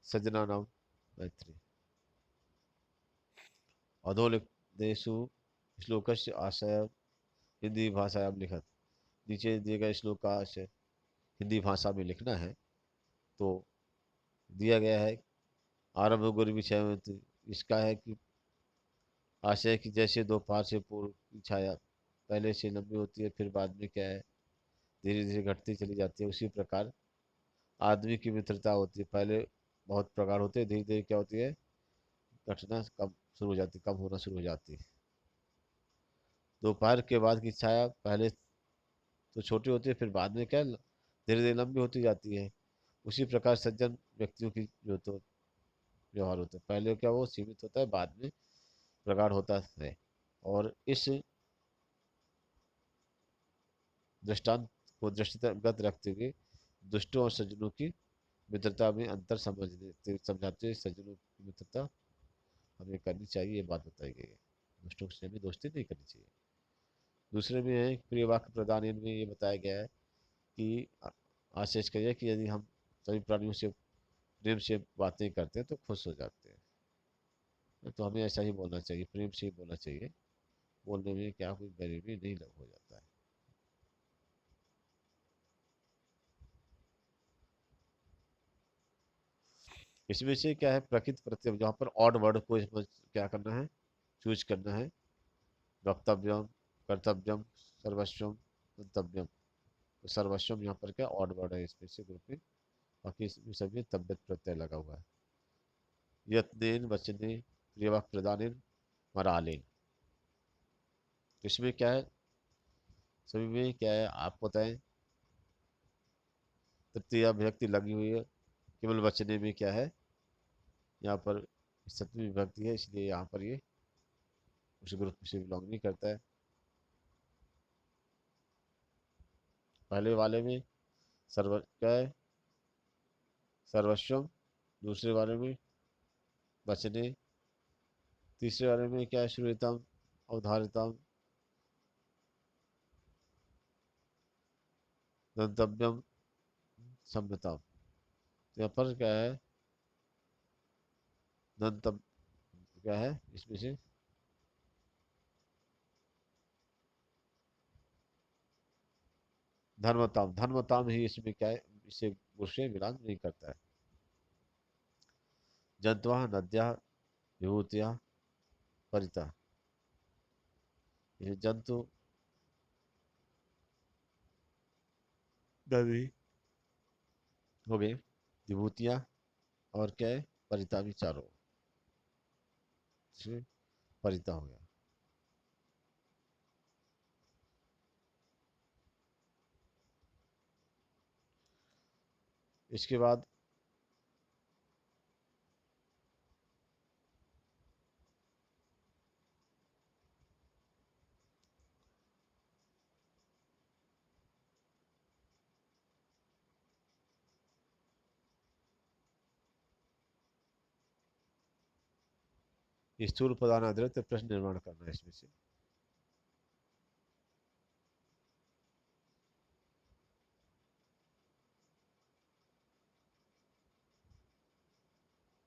[SPEAKER 1] सजना नाम मैत्री। अधोलिखितेषु श्लोकस्य आशय हिंदी भाषायां लिखत। नीचे दिए गए श्लोक का आशय हिंदी भाषा में लिखना है। तो दिया गया है आरंभ गुरु विषय में, तो इसका है कि आशय कि जैसे दोपहर से पूर्व की छाया पहले से लंबी होती है, फिर बाद में क्या है धीरे धीरे घटती चली जाती है, उसी प्रकार आदमी की मित्रता होती है। पहले बहुत प्रकार होते हैं, धीरे धीरे क्या होती है घटना कम शुरू हो जाती, कम होना शुरू हो जाती है। दोपहर के बाद की छाया पहले तो छोटी होती है, फिर बाद में क्या धीरे धीरे लंबी होती जाती है। उसी प्रकार सज्जन व्यक्तियों की जो तो व्यवहार होता है, पहले क्या वो सीमित होता है, बाद में प्रगाढ़ होता है। और इस दृष्टांत को दृष्टिगत रखते हुए दुष्टों और सज्जनों की मित्रता में अंतर समझाते हुए सज्जनों की मित्रता हमें करनी चाहिए, ये बात बताई गई है। दुष्टों से हमें दोस्ती नहीं करनी चाहिए। दूसरे में है प्रिय वाक्य प्रदान, इनमें ये बताया गया है कि आशेष करिए कि यदि हम सभी प्राणियों से प्रेम से बातें करते हैं तो खुश हो जाते हैं। तो हमें ऐसा ही बोलना चाहिए, प्रेम से ही बोलना चाहिए। बोलने में क्या कोई गरीबी नहीं लग हो जाता है। इसमें से क्या है प्रकृति प्रत्यय, जहाँ पर ऑड वर्ड को इसमें क्या करना है चूज करना है। वक्तव्यम, कर्तव्यम, सर्वस्वम, गंतव्यम। तो सर्वस्वम यहाँ पर क्या ऑड वर्ड है इसमें से ग्रुप में। बाकी इसमें सभी तब्यत प्रत्यय लगा हुआ है। यत्नेन वचने प्रियवाक प्रदानेन मरालेन। इसमें क्या है सभी में क्या है आप बताएं। तृतीया विभक्ति लगी हुई है। केवल वचने में क्या है यहाँ पर सप्तमी विभक्ति है, इसलिए यहाँ पर ये उस ग्रुप से बिलोंग नहीं करता है। पहले वाले में सर्व क्या है सर्वस्वम, दूसरे वाले में वचने, तीसरे वाले में क्या है श्रूयतम, अवधारितम, गंतव्यम, सम्यताम। यहाँ पर क्या है गंतव्य क्या है इसमें से धर्मताम, धर्मताम ही इसमें क्या है इसे गुण से मिलान नहीं करता है। जंतवा नद्या विभूतिया परिता। ये जंतु नदी हो गए, विभूतियाँ और क्या है परिता भी चारों, इसमें परिता हो गया। इसके बाद स्थूल प्रधान आधारित प्रश्न निर्माण करना है इसमें से।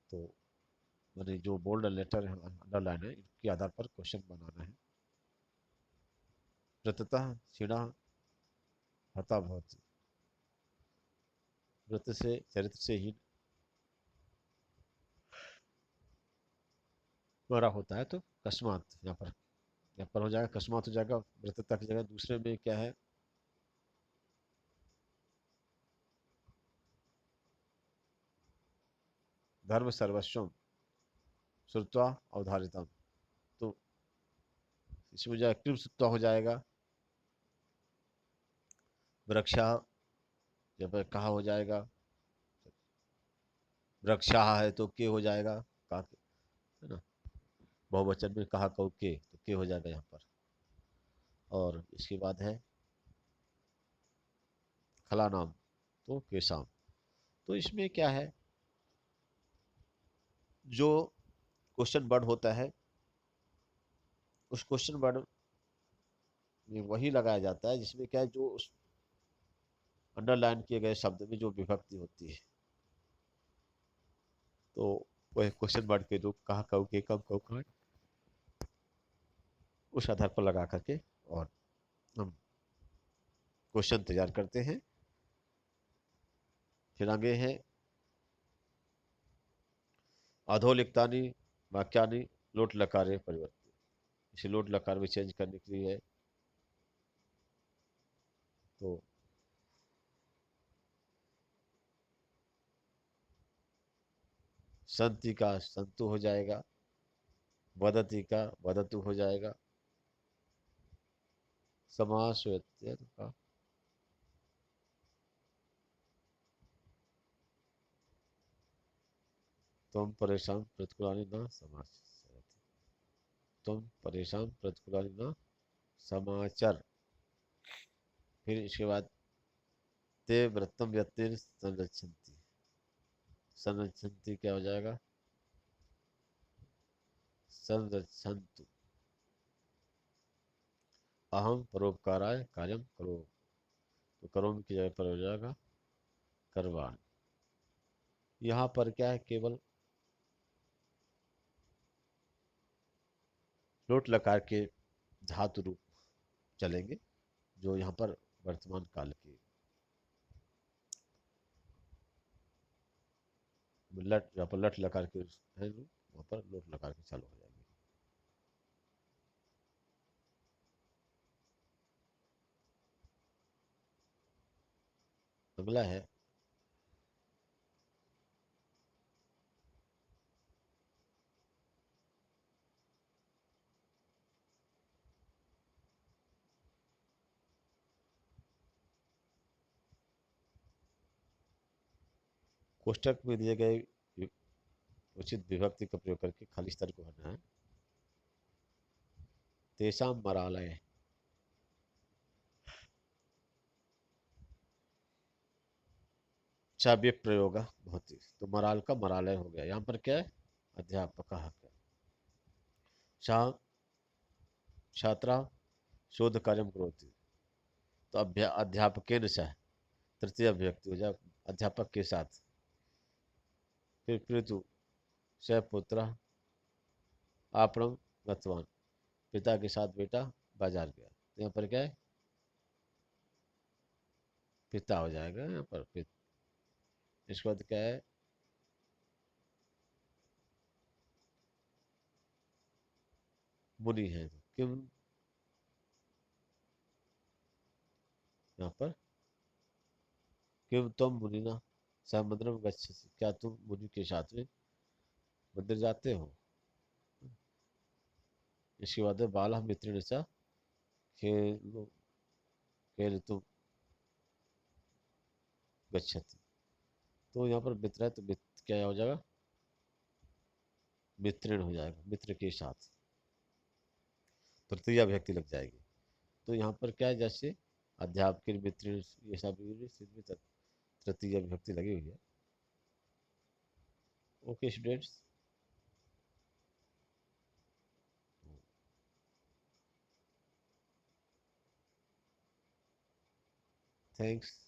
[SPEAKER 1] तो मैंने जो बोल्ड लेटर है अंडरलाइन है इनके आधार पर क्वेश्चन बनाना है। व्रततः क्षीणा हता भवति। व्रत से चरित्र से हीन बड़ा होता है, तो कस्मात यहाँ पर हो जाएगा, कस्मात हो जाएगा व्रतता की जगह। दूसरे में क्या है धर्म सर्वस्वम श्रुत्वा अवधारितम। तो इसमें जो कृम श्रुत्वा हो जाएगा। वृक्षा जब कहा हो जाएगा, वृक्षा है तो के हो जाएगा, का है ना। बहुवचन में कहा कहो के, तो के हो जाएगा यहाँ पर। और इसके बाद है खला नाम, तो केशाम। तो इसमें क्या है जो क्वेश्चन वर्ड होता है उस क्वेश्चन वर्ड में वही लगाया जाता है जिसमें क्या है जो उस अंडरलाइन किए गए शब्द में जो विभक्ति होती है। तो वह क्वेश्चन मार्क के जो कहाँ कब के कब कब कहाँ, उस आधार पर लगा करके और हम क्वेश्चन तैयार करते हैं। फिर आगे है अधोलिखितानि वाक्यानि लोट लकारे परिवर्तित। इसे लोट लकार में चेंज करने के लिए है। तो संति का संतु हो जाएगा, वदति का वदतु हो जाएगा, समास व्यत्यय का तुम परेशान प्रतिकूलानि न समास, तुम परेशान प्रतिकूलानि न समाचर। फिर इसके बाद ते व्रतम व्यक्ति संरक्षन्ति, संरक्षन्ति क्या हो जाएगा, संरक्षन्तु। अहम परोपकाराय कार्यम करो, तो करोम की जगह पर हो जाएगा करवान। यहाँ पर क्या है, केवल लोट लकार के धातु रूप चलेंगे जो यहाँ पर वर्तमान काल के लट, यहाँ पर लट लकार के है रूप, वहाँ पर लोट लकार के चालू हो जाएंगे। अगला है कोष्टक में दिए गए उचित विभक्ति का प्रयोग करके खाली स्तर को भरना है। तेषाम मरालय, चाव्य प्रयोग भवति, तो मराल का मरालय हो गया। यहाँ पर क्या है, अध्यापक है। छात्रा शोध कार्य करोति, तो अध्यापकेन सह, तृतीय अभिव्यक्ति हो जाए अध्यापक के साथ। फिर पितु स पुत्र आपणम गतवान, पिता के साथ बेटा बाजार गया। तो यहाँ पर क्या है, पिता हो जाएगा यहाँ पर इसके बाद क्या है, मुनि है, तो किम, यहाँ पर किम तुम मुनि ना सह मंदिरम गच्छसि, क्या तुम मुनि के साथ में मंदिर जाते हो। इसके बाद है बाला मित्रेण च खेल खेल तुम गच्छति, तो यहाँ पर मित्र है तो मित्र क्या हो जाएगा, मित्रेण हो जाएगा, मित्र के साथ, तृतीया व्यक्ति लग जाएगी। तो यहाँ पर क्या है, जैसे अध्यापक मित्र ये सब इसमें तृतीया विभक्ति लगी हुई है। Okay students, thanks.